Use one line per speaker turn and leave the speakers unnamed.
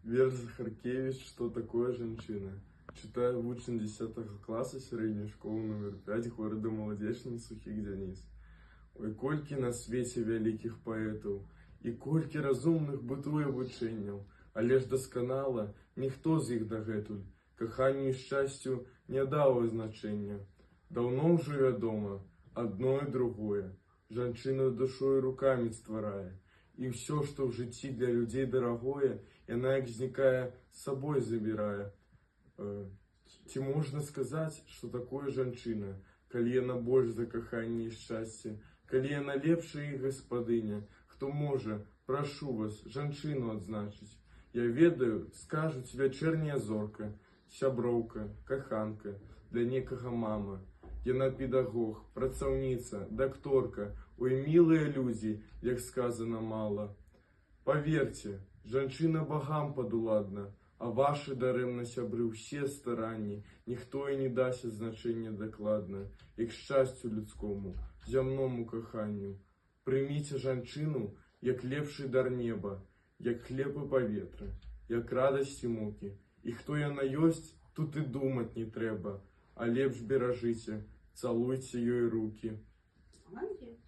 Верш Захаркевич «Что такое женщина». Читаю вучень 10 класса средней школы номер 5 города Молодечный, Сухих Дзяніц. Ой, колькі на свеце вялікіх паэтаў, і колькі разумных бытуе вучэнняў, але ж дасканала ніхто з іх дагэтуль каханню і шчасцю не даў значэння. Даўно ўжо вядома адно і другое, жанчына душою рукамі стварае, і ўсё, што ў жыцці для людзей дарагое, яна як знікае, з сабой забірае. Ці можна сказаць, што такое жанчына, калі яна больш за каханне і шчасце, калі яна лепшая іх гаспадыня? Хто можа, прашу вас, жанчыну адзначыць. Я ведаю, скажуць, вячэрняя зорка, сяброўка, каханка, для некага мама. Яна педагог, працаўніца, дакторка, ой, мілыя людзі, як сказана мала. Паверце, жанчына багам падуладна, а вашы дарэмна сябры ўсе старанні, ніхто і не дасць значэння дакладна, і к шчасцю людскому, зямному каханню. Прыміце жанчыну, як лепшы дар неба, як хлеб і паветра, як радасць і мукі. І хто яна ёсць, тут і думаць не трэба, а лепш беражыце, цалуйце ёй рукі.
Молодец.